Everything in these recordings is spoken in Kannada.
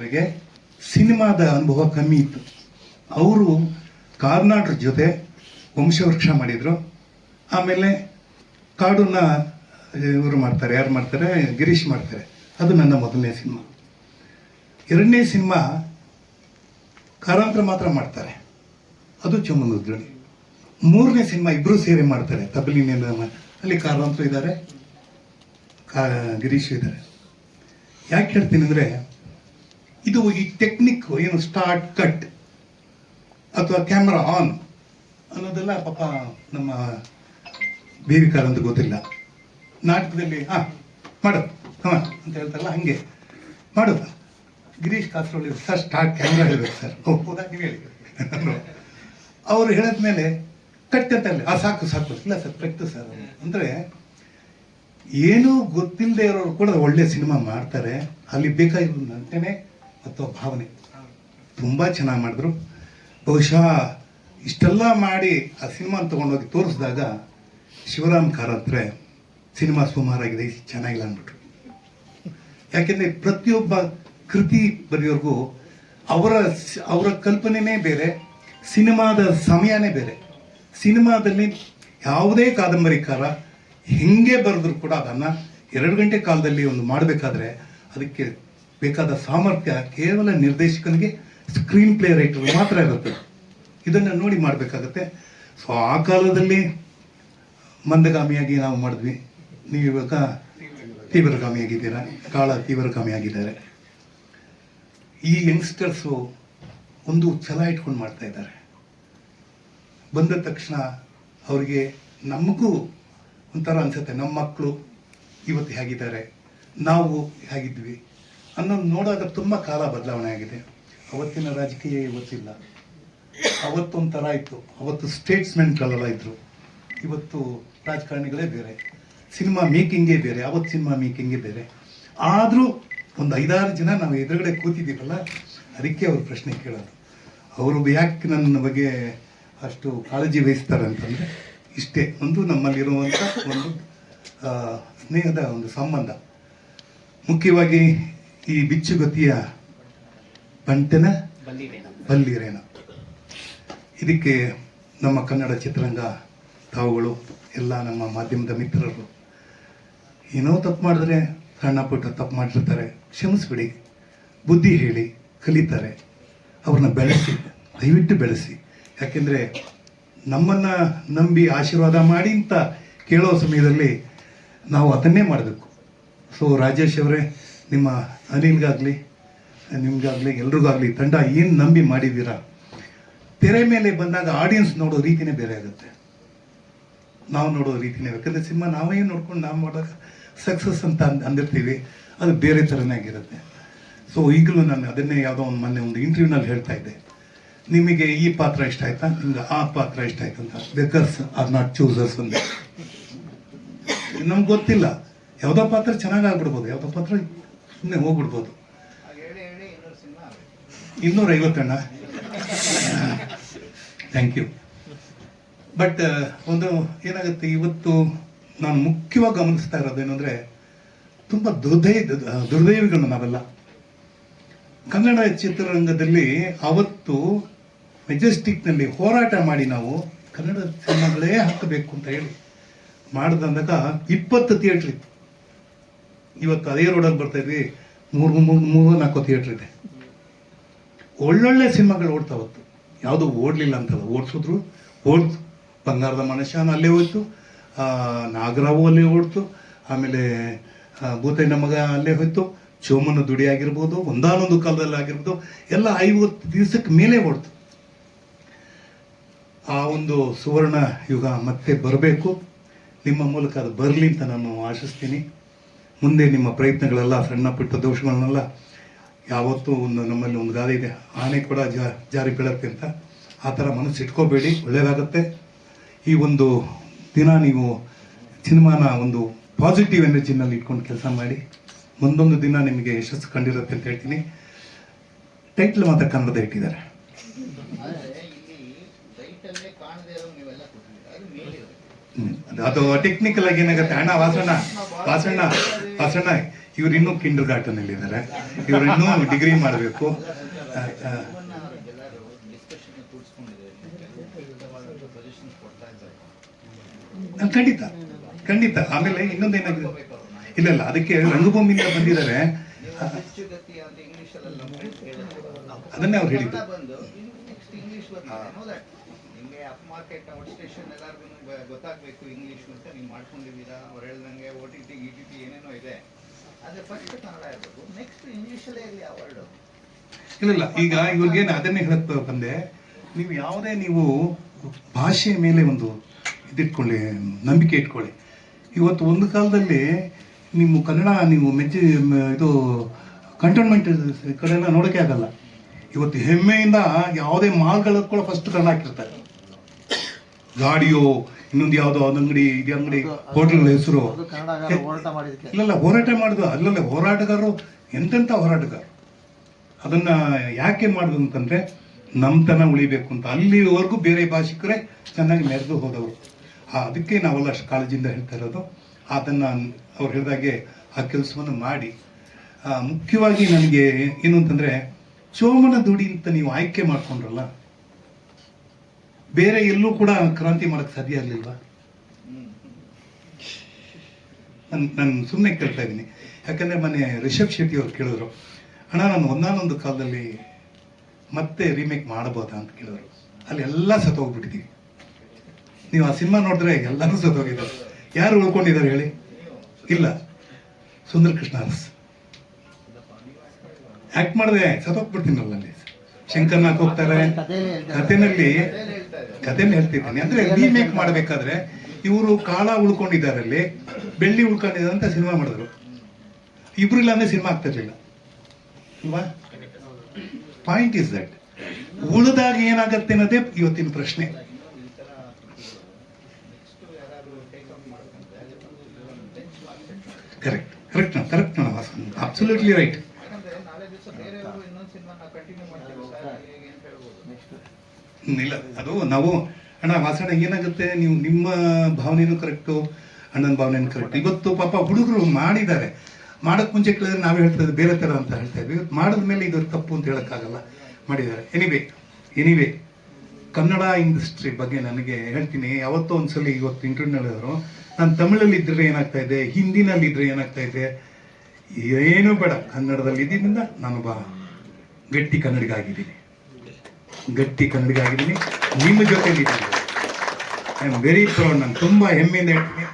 ನನಗೆ ಸಿನಿಮಾದ ಅನುಭವ ಕಮ್ಮಿ ಇತ್ತು. ಅವರು ಕಾರ್ನಾಡ್ರ ಜೊತೆ ವಂಶವೃಕ್ಷ ಮಾಡಿದರು. ಆಮೇಲೆ ಕಾಡನ್ನ ಇವರು ಮಾಡ್ತಾರೆ, ಯಾರು ಮಾಡ್ತಾರೆ, ಗಿರೀಶ್ ಮಾಡ್ತಾರೆ. ಅದು ನನ್ನ ಮೊದಲನೇ ಸಿನಿಮಾ. ಎರಡನೇ ಸಿನಿಮಾ ಕಾರಂತರ ಮಾತ್ರ ಮಾಡ್ತಾರೆ, ಅದು ಚೊಮ್ಮನುದ್ರಣಿ. ಮೂರನೇ ಸಿನಿಮಾ ಇಬ್ಬರು ಸೇರಿ ಮಾಡ್ತಾರೆ, ತಬಲಿನ ಅಲ್ಲಿ ಕಾರಂತರು ಇದ್ದಾರೆ, ಗಿರೀಶ್ ಇದ್ದಾರೆ. ಯಾಕೆ ಹೇಳ್ತೀನಿ ಅಂದರೆ, ಇದು ಈ ಟೆಕ್ನಿಕ್ ಏನು ಸ್ಟಾರ್ಟ್ ಕಟ್ ಅಥವಾ ಕ್ಯಾಮ್ರಾ ಆನ್ ಅನ್ನೋದೆಲ್ಲ ಪಾಪ ನಮ್ಮ ಬೇವಿಕಾರಂತ ಗೊತ್ತಿಲ್ಲ. ನಾಟಕದಲ್ಲಿ ಮಾಡು ಅಂತ ಹೇಳ್ತಾರಲ್ಲ, ಹಂಗೆ ಮಾಡೋದು. Girish Kasaralli sir start camera ಹೇಳಬೇಕು ಸರ್, ಹೌದಾ ನೀವು ಹೇಳಿ ಅವರು ಹೇಳಿದ್ಮೇಲೆ ಕಟ್ ಅಂತ ಹೇಳಿ ಸಾಕು ಸಾಕು ಇಲ್ಲ ಸರ್ ಕಟ್ಟು ಸರ್ ಅಂದರೆ, ಏನೂ ಗೊತ್ತಿಲ್ಲದೆ ಇರೋರು ಕೂಡ ಒಳ್ಳೆ ಸಿನಿಮಾ ಮಾಡ್ತಾರೆ. ಅಲ್ಲಿ ಬೇಕಾಗಿರೋ ನಟನೆ ಮತ್ತು ಭಾವನೆ ತುಂಬ ಚೆನ್ನಾಗಿ ಮಾಡಿದ್ರು. ಬಹುಶಃ ಇಷ್ಟೆಲ್ಲ ಮಾಡಿ ಆ ಸಿನಿಮಾ ತೊಗೊಂಡೋಗಿ ತೋರಿಸಿದಾಗ ಶಿವರಾಮ್ ಕಾರಂತ್ರೆ ಸಿನಿಮಾ ಸುಮಾರಾಗಿದೆ, ಚೆನ್ನಾಗಿಲ್ಲ ಅಂದ್ಬಿಟ್ರು. ಯಾಕೆಂದರೆ ಪ್ರತಿಯೊಬ್ಬ ಕೃತಿ ಬರೆಯೋರ್ಗೂ ಅವರ ಕಲ್ಪನೆನೇ ಬೇರೆ, ಸಿನಿಮಾದ ಸಮಯನೇ ಬೇರೆ. ಸಿನಿಮಾದಲ್ಲಿ ಯಾವುದೇ ಕಾದಂಬರಿಕಾರ ಹೆಂಗೆ ಬರೆದ್ರು ಕೂಡ ಅದನ್ನು 2 ಗಂಟೆ ಕಾಲದಲ್ಲಿ ಒಂದು ಮಾಡಬೇಕಾದ್ರೆ ಅದಕ್ಕೆ ಬೇಕಾದ ಸಾಮರ್ಥ್ಯ ಕೇವಲ ನಿರ್ದೇಶಕನಿಗೆ, ಸ್ಕ್ರೀನ್ ಪ್ಲೇ ರೈಟರ್ ಮಾತ್ರ ಇರುತ್ತೆ. ಇದನ್ನು ನೋಡಿ ಮಾಡಬೇಕಾಗತ್ತೆ. ಸೊ ಆ ಕಾಲದಲ್ಲಿ ಮಂದಗಾಮಿಯಾಗಿ ನಾವು ಮಾಡಿದ್ವಿ. ನೀವು ಇವಾಗ ತೀವ್ರಗಾಮಿಯಾಗಿದ್ದೀರಾ, ಕಾಳ ತೀವ್ರಗಾಮಿಯಾಗಿದ್ದಾರೆ. ಈ ಯಂಗ್ಸ್ಟರ್ಸು ಒಂದು ಛಲ ಇಟ್ಕೊಂಡು ಮಾಡ್ತಾ ಇದ್ದಾರೆ. ಬಂದ ತಕ್ಷಣ ಅವರಿಗೆ ನಮಗೂ ಒಂಥರ ಅನ್ಸುತ್ತೆ, ನಮ್ಮ ಮಕ್ಕಳು ಇವತ್ತು ಹೇಗಿದ್ದಾರೆ, ನಾವು ಹೇಗಿದ್ವಿ ಅನ್ನೋದು ನೋಡೋದ. ತುಂಬ ಕಾಲ ಬದಲಾವಣೆ ಆಗಿದೆ. ಅವತ್ತಿನ ರಾಜಕೀಯ ಇವತ್ತಿಲ್ಲ. ಅವತ್ತೊಂಥರ ಇತ್ತು, ಅವತ್ತು ಸ್ಟೇಟ್ಸ್ಮೆನ್ಗಳೆಲ್ಲ ಇದ್ದರು, ಇವತ್ತು ರಾಜಕಾರಣಿಗಳೇ ಬೇರೆ, ಸಿನಿಮಾ ಮೇಕಿಂಗೇ ಬೇರೆ, ಅವತ್ತು ಸಿನಿಮಾ ಮೇಕಿಂಗೇ ಬೇರೆ. ಆದರೂ ಒಂದು 5-6 ಜನ ನಾವು ಎದುರುಗಡೆ ಕೂತಿದ್ದೀವಲ್ಲ, ಅದಕ್ಕೆ ಅವ್ರು ಪ್ರಶ್ನೆ ಕೇಳೋದು. ಅವರು ಯಾಕೆ ನನ್ನ ಬಗ್ಗೆ ಅಷ್ಟು ಕಾಳಜಿ ವಹಿಸ್ತಾರೆ ಅಂತಂದರೆ ಇಷ್ಟೇ, ಒಂದು ನಮ್ಮಲ್ಲಿರುವಂಥ ಒಂದು ಸ್ನೇಹದ ಒಂದು ಸಂಬಂಧ. ಮುಖ್ಯವಾಗಿ ಈ ಬಿಚ್ಚುಗತಿಯ ಬಂಟೆನ ಬಲ್ಲಿರೇನ, ಇದಕ್ಕೆ ನಮ್ಮ ಕನ್ನಡ ಚಿತ್ರರಂಗ, ತಾವುಗಳು ಎಲ್ಲ ನಮ್ಮ ಮಾಧ್ಯಮದ ಮಿತ್ರರು ಏನೋ ತಪ್ಪು ಮಾಡಿದ್ರೆ, ಸಣ್ಣ ಪುಟ್ಟ ತಪ್ಪು ಮಾಡಿರ್ತಾರೆ, ಕ್ಷಮಿಸ್ಬಿಡಿ, ಬುದ್ಧಿ ಹೇಳಿ ಕಲಿತಾರೆ. ಅವ್ರನ್ನ ಬೆಳೆಸಿ, ದಯವಿಟ್ಟು ಬೆಳೆಸಿ. ಯಾಕೆಂದರೆ ನಮ್ಮನ್ನು ನಂಬಿ ಆಶೀರ್ವಾದ ಮಾಡಿ ಅಂತ ಕೇಳೋ ಸಮಯದಲ್ಲಿ ನಾವು ಅದನ್ನೇ ಮಾಡಬೇಕು. ಸೊ ರಾಜೇಶ್ ಅವರೇ, ನಿಮ್ಮ ಅನಿಲ್ಗಾಗಲಿ ನಿಮಗಾಗಲಿ ಎಲ್ರಿಗಾಗಲಿ, ತಂಡ ಏನು ನಂಬಿ ಮಾಡಿದ್ದೀರಾ, ತೆರೆ ಮೇಲೆ ಬಂದಾಗ ಆಡಿಯನ್ಸ್ ನೋಡೋ ರೀತಿನೇ ಬೇರೆ ಆಗುತ್ತೆ, ನಾವು ನೋಡೋ ರೀತಿನೇ. ಯಾಕಂದರೆ ಸಿನಿಮಾ ನಾವೇ ನೋಡ್ಕೊಂಡು ನಾವು ಮಾಡೋಕೆ ಸಕ್ಸಸ್ ಅಂತ ಅಂದಿರ್ತೀವಿ, ಅದು ಬೇರೆ ಥರನೇ ಆಗಿರುತ್ತೆ. ಸೊ ಈಗಲೂ ನಾನು ಅದನ್ನೇ ಯಾವುದೋ ಒಂದು ಮೊನ್ನೆ ಒಂದು ಇಂಟರ್ವ್ಯೂನಲ್ಲಿ ಹೇಳ್ತಾ ಇದ್ದೆ, ನಿಮಗೆ ಈ ಪಾತ್ರ ಇಷ್ಟ ಆಯ್ತಾ, ನಿಮ್ಗೆ ಆ ಪಾತ್ರ ಇಷ್ಟ ಆಯ್ತು ಅಂತ. ಬೇಕರ್ಸ್ ಆರ್ ನಾಟ್ ಚೂಸರ್ಸ್ ಅಂತ. ನಮ್ಗೆ ಗೊತ್ತಿಲ್ಲ, ಯಾವುದೋ ಪಾತ್ರ ಚೆನ್ನಾಗಿ ಆಗ್ಬಿಡ್ಬೋದು, ಯಾವುದೋ ಪಾತ್ರ ಸುಮ್ಮನೆ ಹೋಗ್ಬಿಡ್ಬೋದು. 250 ಅಣ್ಣ, ಥ್ಯಾಂಕ್ ಯು. ಬಟ್ ಒಂದು ಏನಾಗುತ್ತೆ, ಇವತ್ತು ನಾನು ಮುಖ್ಯವಾಗಿ ಗಮನಿಸ್ತಾ ಇರೋದೇನೆಂದರೆ, ತುಂಬ ದುರ್ದೈವಿಗಳು ನಾವೆಲ್ಲ. ಕನ್ನಡ ಚಿತ್ರರಂಗದಲ್ಲಿ ಅವತ್ತು ಮೆಜೆಸ್ಟಿಕ್ನಲ್ಲಿ ಹೋರಾಟ ಮಾಡಿ ನಾವು ಕನ್ನಡ ಸಿನಿಮಾಗಳೇ ಹಾಕಬೇಕು ಅಂತ ಹೇಳಿ ಮಾಡಿದಂದಾಗ 20 ಥಿಯೇಟ್ರ್ ಇತ್ತು. ಇವತ್ತು ಅದೇ ರೋಡಲ್ಲಿ ಬರ್ತಾ ಇದ್ವಿ, 3-4 ಥಿಯೇಟ್ರ್ ಇದೆ. ಒಳ್ಳೊಳ್ಳೆ ಸಿನಿಮಾಗಳು ಓಡ್ತಾವತ್ತು, ಯಾವುದು ಓಡಲಿಲ್ಲ ಅಂತಲ್ಲ, ಓಡಿಸಿದ್ರು ಓಡ್ತು. ಬಂಗಾರದ ಮನುಷ್ಯನ ಅಲ್ಲೇ ಹೋಯ್ತು, ನಾಗರಾವು ಅಲ್ಲೇ ಓಡ್ತು, ಆಮೇಲೆ ಭೂತಯ್ಯನ ಮಗ ಅಲ್ಲೇ ಹೋಯ್ತು, ಚೋಮನ ದುಡಿ ಆಗಿರ್ಬೋದು, ಒಂದಾನೊಂದು ಕಾಲದಲ್ಲಿ ಆಗಿರ್ಬೋದು, ಎಲ್ಲ 50 ದಿವಸಕ್ಕೆ ಮೇಲೆ ಓಡ್ತು. ಆ ಒಂದು ಸುವರ್ಣ ಯುಗ ಮತ್ತೆ ಬರಬೇಕು. ನಿಮ್ಮ ಮೂಲಕ ಅದು ಬರಲಿ ಅಂತ ನಾನು ಆಶಿಸ್ತೀನಿ. ಮುಂದೆ ನಿಮ್ಮ ಪ್ರಯತ್ನಗಳೆಲ್ಲ, ಸಣ್ಣ ಪುಟ್ಟ ದೋಷಗಳನ್ನೆಲ್ಲ, ಯಾವತ್ತೂ ಒಂದು ನಮ್ಮಲ್ಲಿ ಒಂದು ಗಾದೆ ಇದೆ, ಆನೆ ಕೂಡ ಜಾರಿ ಬೀಳತ್ತೆ ಅಂತ. ಆ ಥರ ಮನಸ್ಸು ಇಟ್ಕೋಬೇಡಿ, ಒಳ್ಳೆಯದಾಗತ್ತೆ. ಈ ಒಂದು ದಿನ ನೀವು ಸಿನಿಮಾನ ಒಂದು ಪಾಸಿಟಿವ್ ಎನರ್ಜಿನಲ್ಲಿ ಇಟ್ಕೊಂಡು ಕೆಲಸ ಮಾಡಿ, ಮುಂದೊಂದು ದಿನ ನಿಮಗೆ ಯಶಸ್ಸು ಕಂಡಿರುತ್ತೆ ಅಂತ ಹೇಳ್ತೀನಿ. ಟೈಟ್ಲ್ ಮಾತ್ರ ಕನ್ನಡದ ಇಟ್ಟಿದ್ದಾರೆ. ಅದು ಟೆಕ್ನಿಕಲ್ ಆಗಿ ಏನಾಗುತ್ತೆ, ಅಣ್ಣ ವಾಸಣ್ಣ ಇವ್ರು ಇನ್ನೂ ಕಿಂಡರ್ ಗಾರ್ಟನಲ್ಲಿ ಇದ್ದಾರೆ, ಇವ್ರು ಇನ್ನೂ ಡಿಗ್ರಿ ಮಾಡಬೇಕು. ಖಂಡಿತ ಖಂಡಿತ. ಆಮೇಲೆ ಇನ್ನೊಂದೇನಾಗಿದೆ, ಇಲ್ಲ ಇಲ್ಲ, ಅದಕ್ಕೆ ರಂಗಭೂಮಿಯಿಂದ ಬಂದಿದ್ದಾರೆ, ಅದನ್ನೇ ಅವ್ರು ಹೇಳಿದ್ದು. ನಿಮಗೆ ಅಪ್ ಮಾರ್ಕೆಟ್ ಔಟ್ ಸ್ಟೇಷನ್ ಎಲ್ಲರಿಗೂ ಗೊತ್ತಾಗಬೇಕು ಇಂಗ್ಲೀಷ್ ಅಂತ ನೀವು ಮಾಡ್ಕೊಂಡಿದ್ದೀರಾ. ಅವ್ರು ಹೇಳ್ದಂಗೆ OTT ETT ಏನೇನೋ ಇದೆ, ಅದೇ ಫಸ್ಟ್ ಕನ್ನಡ ಇರಬೇಕು, ನೆಕ್ಸ್ಟ್ ಇಂಗ್ಲೀಷಲ್ಲೇ ಇರಲಿ ಆ ವರ್ಡು. ಇಲ್ಲ ಈಗ ಇವ್ರಿಗೇನು ಅದನ್ನೇ ಹೇಳಕ್ ಬಂದೆ, ನೀವು ಯಾವುದೇ ನೀವು ಭಾಷೆಯ ಮೇಲೆ ಒಂದು ಇದಿಟ್ಕೊಳ್ಳಿ, ನಂಬಿಕೆ ಇಟ್ಕೊಳ್ಳಿ. ಇವತ್ತು ಒಂದು ಕಾಲದಲ್ಲಿ ನಿಮ್ಮ ಕನ್ನಡ ನೀವು ಇದು ಕಂಟೋನ್ಮೆಂಟ್ ಕಡೆ ಎಲ್ಲ ನೋಡೋಕೆ ಆಗಲ್ಲ. ಇವತ್ತು ಹೆಮ್ಮೆಯಿಂದ ಯಾವುದೇ ಮಾಲ್ಗಳ ಕೂಡ ಫಸ್ಟ್ ಕನ್ನಡ ಹಾಕಿರ್ತಾರೆ. ಗಾಡಿಯೋ ಇನ್ನೊಂದು ಯಾವುದೋ ಅಂಗಡಿ, ಇದು ಅಂಗಡಿ, ಹೋಟೆಲ್ಗಳ ಹೆಸರು. ಇಲ್ಲ ಹೋರಾಟ ಮಾಡುದು ಅಲ್ಲಲ್ಲ, ಹೋರಾಟಗಾರರು ಎಂತೆಂಥ ಹೋರಾಟಗಾರರು. ಅದನ್ನ ಯಾಕೆ ಮಾಡುದು ಅಂತಂದ್ರೆ ನಮ್ತನ ಉಳಿಬೇಕು ಅಂತ. ಅಲ್ಲಿವರೆಗೂ ಬೇರೆ ಭಾಷಿಕರೇ ಚೆನ್ನಾಗಿ ಮೆರೆದು ಹೋದವರು. ಅದಕ್ಕೆ ನಾವೆಲ್ಲ ಅಷ್ಟು ಕಾಳಜಿಯಿಂದ ಹೇಳ್ತಾ ಇರೋದು. ಅದನ್ನ ಅವ್ರು ಹೇಳಿದಾಗೆ ಆ ಕೆಲಸವನ್ನು ಮಾಡಿ. ಮುಖ್ಯವಾಗಿ ನನಗೆ ಏನು ಅಂತಂದ್ರೆ, ಚೋಮನ ದುಡಿ ಅಂತ ನೀವು ಆಯ್ಕೆ ಮಾಡ್ಕೊಂಡ್ರಲ್ಲ, ಬೇರೆ ಎಲ್ಲೂ ಕೂಡ ಕ್ರಾಂತಿ ಮಾಡಕ್ ಸಾಧ್ಯ ಇರಲಿಲ್ವಾ? ನಾನು ಸುಮ್ಮನೆ ಕೇಳ್ತಾ ಇದ್ದೀನಿ. ಯಾಕಂದ್ರೆ ಮೊನ್ನೆ ರಿಷಬ್ ಶೆಟ್ಟಿ ಅವ್ರು ಕೇಳಿದ್ರು, ಅಣ್ಣ ನಾನು ಒಂದಾನೊಂದು ಕಾಲದಲ್ಲಿ ಮತ್ತೆ ರೀಮೇಕ್ ಮಾಡಬಹುದಾ ಅಂತ ಕೇಳಿದ್ರು. ಅಲ್ಲಿ ಎಲ್ಲ ಸತ್ತೋಗ್ಬಿಟ್ಟಿದ್ದೀವಿ. ನೀವು ಆ ಸಿನಿಮಾ ನೋಡಿದ್ರೆ ಎಲ್ಲರೂ ಸತ್ತೋಗಿದ್ದಾರೆ. ಯಾರು ಉಳ್ಕೊಂಡಿದ್ದಾರೆ ಹೇಳಿ? ಇಲ್ಲ, ಸುಂದರ್ ಕೃಷ್ಣ ಅರಸ್ ಆಕ್ಟ್ ಮಾಡಿದ್ರೆ ಸತ್ತೋಗ್ಬಿಡ್ತೀನಲ್ಲ. ಅಲ್ಲಿ ಶಂಕರ್ನಾಗ್ ಹೋಗ್ತಾರೆ, ಕಥೆನಲ್ಲಿ ಹೇಳ್ತಿದ್ದೀನಿ. ಅಂದ್ರೆ ರೀಮೇಕ್ ಮಾಡ್ಬೇಕಾದ್ರೆ ಇವರು ಕಾಳ ಉಳ್ಕೊಂಡಿದ್ದಾರೆ, ಅಲ್ಲಿ ಬೆಳ್ಳಿ ಉಳ್ಕೊಂಡಿದ್ದಾರೆ ಅಂತ ಸಿನಿಮಾ ಮಾಡಿದ್ರು. ಇಬ್ರು ಇಲ್ಲ ಅಂದ್ರೆ ಸಿನಿಮಾ ಆಗ್ತಾ ಇರ್ಲಿಲ್ಲ ಅಲ್ವಾ? Point is that. ಉಳಿದಾಗ ಏನಾಗತ್ತೆ ಅನ್ನೋದೇ ಇವತ್ತಿನ ಪ್ರಶ್ನೆ. Correct correct correct absolutely right. ಇಲ್ಲ ಅದು ನಾವು ಅಣ್ಣ ವಾಸಣ ಏನಾಗುತ್ತೆ, ನೀವು ನಿಮ್ಮ ಭಾವನೆನೂ ಕರೆಕ್ಟು, ಅಣ್ಣನ ಭಾವನೆನೂ ಕರೆಕ್ಟ್. ಇವತ್ತು ಪಾಪ ಹುಡುಗರು ಮಾಡಿದ್ದಾರೆ, ಮಾಡಕ್ ಮುಂಚೆ ಕೇಳಿದ್ರೆ ನಾವೇ ಹೇಳ್ತಾ ಇದ್ವಿ ಬೇರೆ ತರ ಅಂತ ಹೇಳ್ತಾ ಇದ್ವಿ. ಇವತ್ತು ಮಾಡಿದ್ಮೇಲೆ ಇದು ತಪ್ಪು ಅಂತ ಹೇಳಕ್ಕಾಗಲ್ಲ, ಮಾಡಿದ್ದಾರೆ. ಎನಿವೇ ಕನ್ನಡ ಇಂಡಸ್ಟ್ರಿ ಬಗ್ಗೆ ನನಗೆ ಹೇಳ್ತೀನಿ. ಯಾವತ್ತೋ ಒಂದ್ಸಲಿ ಇವತ್ತು ಇಂಟರ್ವ್ಯೂನಲ್ಲಿ ಅವರು, ನಾನು ತಮಿಳಲ್ಲಿ ಇದ್ರೆ ಏನಾಗ್ತಾ ಇದೆ, ಹಿಂದಿನಲ್ಲಿ ಇದ್ರೆ ಏನಾಗ್ತಾ ಇದೆ, ಏನೂ ಬೇಡ, ಕನ್ನಡದಲ್ಲಿ ಇದ್ದಿದ್ದರಿಂದ ನಾನೊಬ್ಬ ಗಟ್ಟಿ ಕನ್ನಡಿಗ ಆಗಿದ್ದೀನಿ. ನಿಮ್ಮ ಜೊತೆಲಿ ಐ ಆಮ್ ವೆರಿ ಪ್ರೌಡ್. ನಾನು ತುಂಬಾ ಹೆಮ್ಮೆಯಿಂದ ಹೇಳ್ತೀನಿ,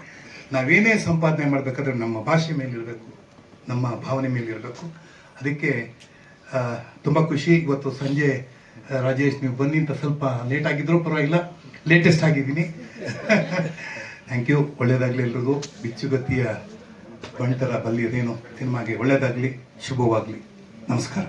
ನಾವೇನೇ ಸಂಪಾದನೆ ಮಾಡ್ಬೇಕಾದ್ರೆ ನಮ್ಮ ಭಾಷೆ ಮೇಲೆ ಇರಬೇಕು, ನಮ್ಮ ಭಾವನೆ ಮೇಲೆ ಇರಬೇಕು. ಅದಕ್ಕೆ ತುಂಬ ಖುಷಿ. ಇವತ್ತು ಸಂಜೆ ರಾಜೇಶ್ ನೀವು ಬಂದಿಂತ ಸ್ವಲ್ಪ ಲೇಟ್ ಆಗಿದ್ರು ಪರವಾಗಿಲ್ಲ, ಲೇಟೆಸ್ಟ್ ಆಗಿದ್ದೀನಿ. Thank you. ಒಳ್ಳೇದಾಗಲಿ ಎಲ್ರಿಗೂ. ಬಿಚ್ಚುಗತ್ತಿಯ ಬಂಟರ ಬಲ್ಲಿಯದೇನು ಸಿನಿಮಾಗೆ ಒಳ್ಳೇದಾಗಲಿ, ಶುಭವಾಗಲಿ. ನಮಸ್ಕಾರ.